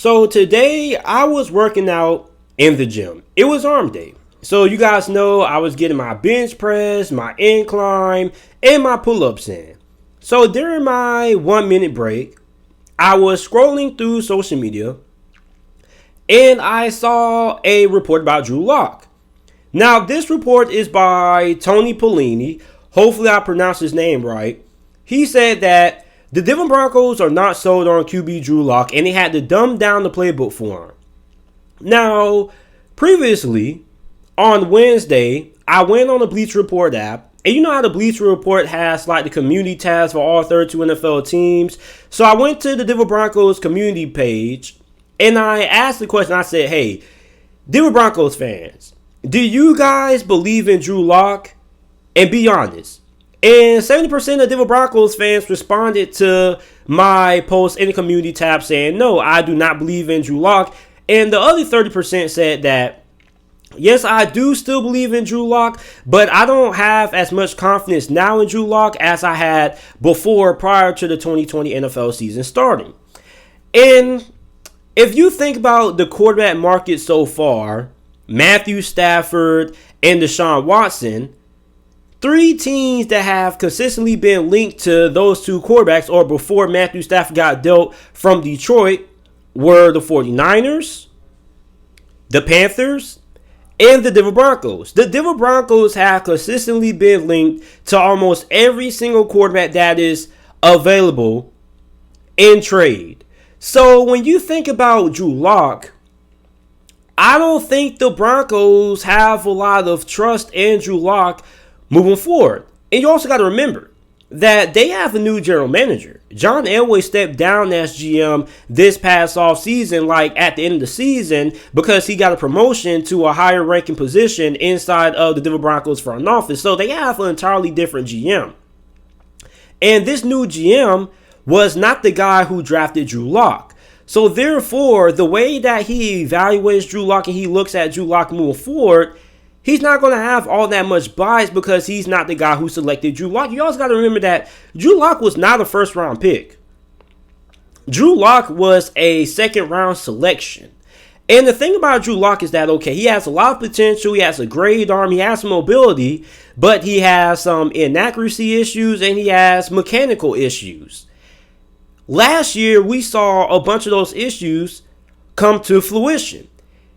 So today I was working out in the gym. It was arm day. So you guys know I was getting my bench press, my incline, and my pull-ups in. So during my 1 minute break, I was scrolling through social media and I saw a report about Drew Lock. Now this report is by Tony Pelini. Hopefully I pronounced his name right. He said that the Denver Broncos are not sold on QB Drew Lock, and they had to dumb down the playbook for him. Now, previously, on Wednesday, I went on the Bleacher Report app, and you know how the Bleacher Report has like the community tabs for all 32 NFL teams. So I went to the Denver Broncos community page, and I asked the question. I said, hey, Denver Broncos fans, do you guys believe in Drew Lock? And be honest. And 70% of Denver Broncos fans responded to my post in the community tab saying, no, I do not believe in Drew Lock. And the other 30% said that, yes, I do still believe in Drew Lock, but I don't have as much confidence now in Drew Lock as I had before prior to the 2020 NFL season starting. And if you think about the quarterback market so far, Matthew Stafford and Deshaun Watson, three teams that have consistently been linked to those two quarterbacks or before Matthew Stafford got dealt from Detroit were the 49ers, the Panthers, and the Denver Broncos. The Denver Broncos have consistently been linked to almost every single quarterback that is available in trade. So when you think about Drew Lock, I don't think the Broncos have a lot of trust in Drew Lock moving forward. And you also got to remember that they have a new general manager. John Elway stepped down as GM this past offseason, like at the end of the season, because he got a promotion to a higher ranking position inside of the Denver Broncos front office. So they have an entirely different GM. And this new GM was not the guy who drafted Drew Lock. So therefore, the way that he evaluates Drew Lock and he looks at Drew Lock moving forward, he's not going to have all that much bias because he's not the guy who selected Drew Lock. You also got to remember that Drew Lock was not a first round pick. Drew Lock was a second round selection. And the thing about Drew Lock is that, okay, he has a lot of potential. He has a great arm. He has some mobility, but he has some inaccuracy issues and he has mechanical issues. Last year, we saw a bunch of those issues come to fruition.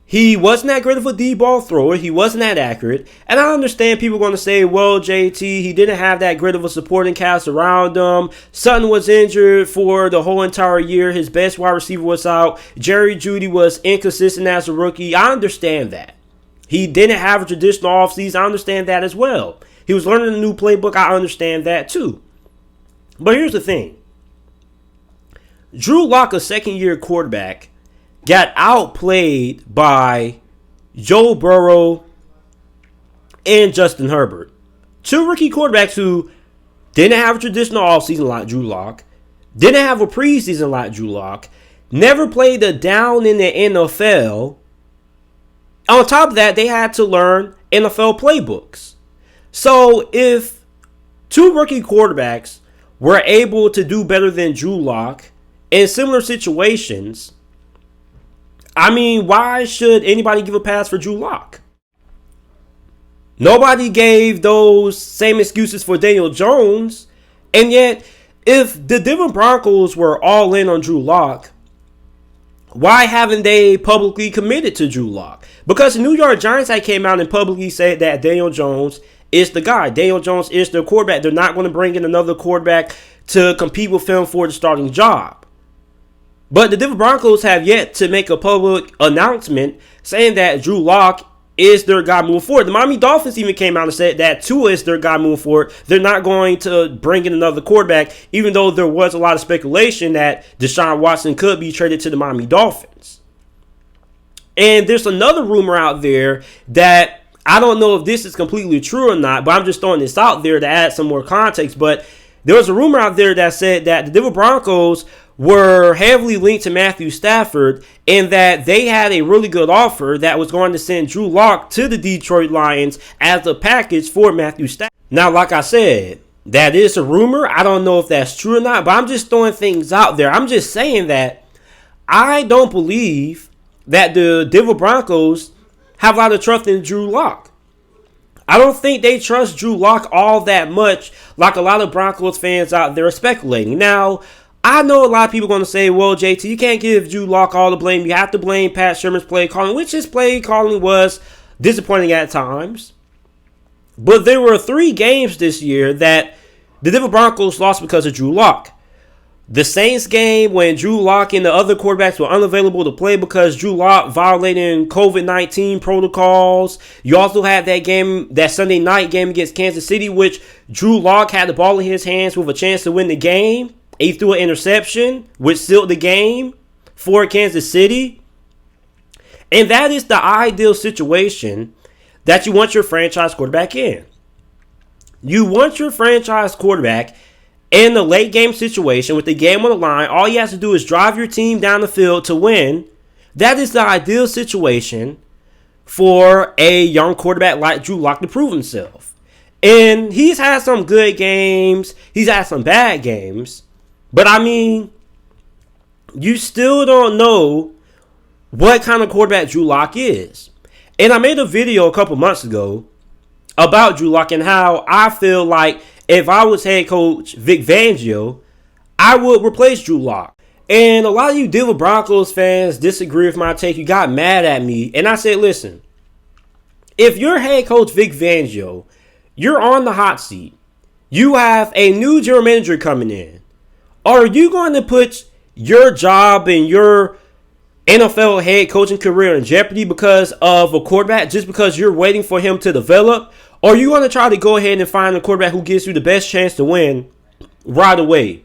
He wasn't that great of a deep ball thrower. He wasn't that accurate. And I understand people are going to say, well, JT, he didn't have that great of a supporting cast around him. Sutton was injured for the whole entire year. His best wide receiver was out. Jerry Jeudy was inconsistent as a rookie. I understand that. He didn't have a traditional offseason. I understand that as well. He was learning a new playbook. I understand that too. But here's the thing. Drew Lock, a second-year quarterback, got outplayed by Joe Burrow and Justin Herbert. Two rookie quarterbacks who didn't have a traditional offseason like Drew Lock, didn't have a preseason like Drew Lock, never played a down in the NFL. On top of that, they had to learn NFL playbooks. So if two rookie quarterbacks were able to do better than Drew Lock in similar situations, I mean, why should anybody give a pass for Drew Lock? Nobody gave those same excuses for Daniel Jones. And yet, if the Denver Broncos were all in on Drew Lock, why haven't they publicly committed to Drew Lock? Because the New York Giants had came out and publicly said that Daniel Jones is the guy. Daniel Jones is their quarterback. They're not going to bring in another quarterback to compete with him for the starting job. But the Denver Broncos have yet to make a public announcement saying that Drew Lock is their guy moving forward. The Miami Dolphins even came out and said that Tua is their guy moving forward. They're not going to bring in another quarterback, even though there was a lot of speculation that Deshaun Watson could be traded to the Miami Dolphins. And there's another rumor out there that I don't know if this is completely true or not, but I'm just throwing this out there to add some more context. But there was a rumor out there that said that the Denver Broncos were heavily linked to Matthew Stafford and that they had a really good offer that was going to send Drew Lock to the Detroit Lions as a package for Matthew Stafford. Now, like I said, that is a rumor. I don't know if that's true or not, but I'm just throwing things out there. I'm just saying that I don't believe that the Denver Broncos have a lot of trust in Drew Lock. I don't think they trust Drew Lock all that much like a lot of Broncos fans out there are speculating. Now, I know a lot of people are going to say, well, JT, you can't give Drew Lock all the blame. You have to blame Pat Shermer's play calling, which his play calling was disappointing at times. But there were 3 games this year that the Denver Broncos lost because of Drew Lock. The Saints game when Drew Lock and the other quarterbacks were unavailable to play because Drew Lock violating COVID-19 protocols. You also had that game, that Sunday night game against Kansas City, which Drew Lock had the ball in his hands with a chance to win the game. He threw an interception, which sealed the game for Kansas City. And that is the ideal situation that you want your franchise quarterback in. You want your franchise quarterback in the late game situation with the game on the line. All you have to do is drive your team down the field to win. That is the ideal situation for a young quarterback like Drew Lock to prove himself. And he's had some good games. He's had some bad games. But I mean, you still don't know what kind of quarterback Drew Lock is. And I made a video a couple months ago about Drew Lock and how I feel like if I was head coach Vic Fangio, I would replace Drew Lock. And a lot of you Denver Broncos fans disagree with my take. You got mad at me. And I said, listen, if you're head coach Vic Fangio, you're on the hot seat. You have a new general manager coming in. Are you going to put your job and your NFL head coaching career in jeopardy because of a quarterback, just because you're waiting for him to develop? Or are you going to try to go ahead and find a quarterback who gives you the best chance to win right away?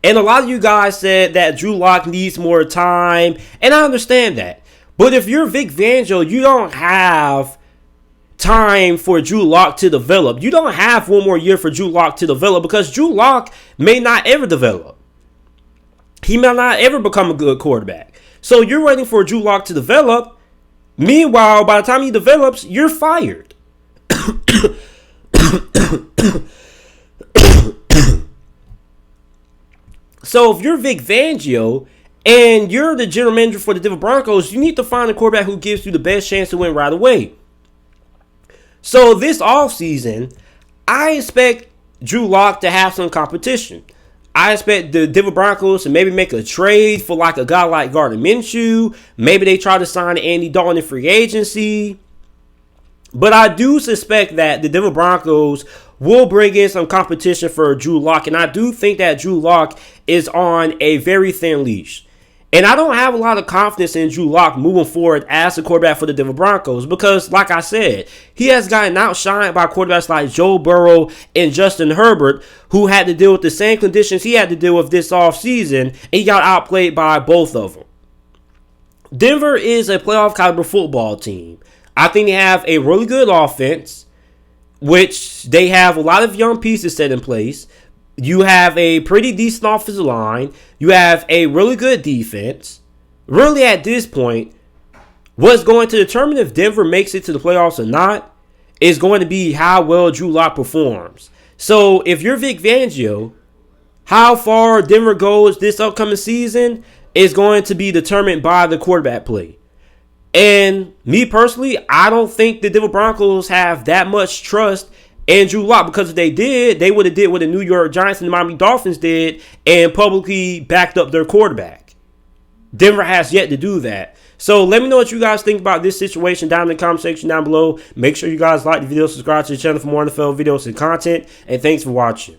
And a lot of you guys said that Drew Lock needs more time, and I understand that. But if you're Vic Fangio, you don't have time for Drew Lock to develop. You don't have one more year for Drew Lock to develop because Drew Lock may not ever develop. He may not ever become a good quarterback. So you're waiting for Drew Lock to develop. Meanwhile, by the time he develops, you're fired. So if you're Vic Fangio and you're the general manager for the Denver Broncos, you need to find a quarterback who gives you the best chance to win right away. So this offseason, I expect Drew Lock to have some competition. I expect the Denver Broncos to maybe make a trade for like a guy like Gardner Minshew. Maybe they try to sign Andy Dalton in free agency. But I do suspect that the Denver Broncos will bring in some competition for Drew Lock. And I do think that Drew Lock is on a very thin leash. And I don't have a lot of confidence in Drew Lock moving forward as the quarterback for the Denver Broncos. Because, like I said, he has gotten outshined by quarterbacks like Joe Burrow and Justin Herbert, who had to deal with the same conditions he had to deal with this offseason. And he got outplayed by both of them. Denver is a playoff caliber football team. I think they have a really good offense, which they have a lot of young pieces set in place. You have a pretty decent offensive line. You have a really good defense. Really, at this point, what's going to determine if Denver makes it to the playoffs or not is going to be how well Drew Lock performs. So, if you're Vic Fangio, how far Denver goes this upcoming season is going to be determined by the quarterback play. And me personally, I don't think the Denver Broncos have that much trust in Drew Lock, because if they did, they would have did what the New York Giants and the Miami Dolphins did and publicly backed up their quarterback. Denver has yet to do that. So let me know what you guys think about this situation down in the comment section down below. Make sure you guys like the video, subscribe to the channel for more NFL videos and content. And thanks for watching.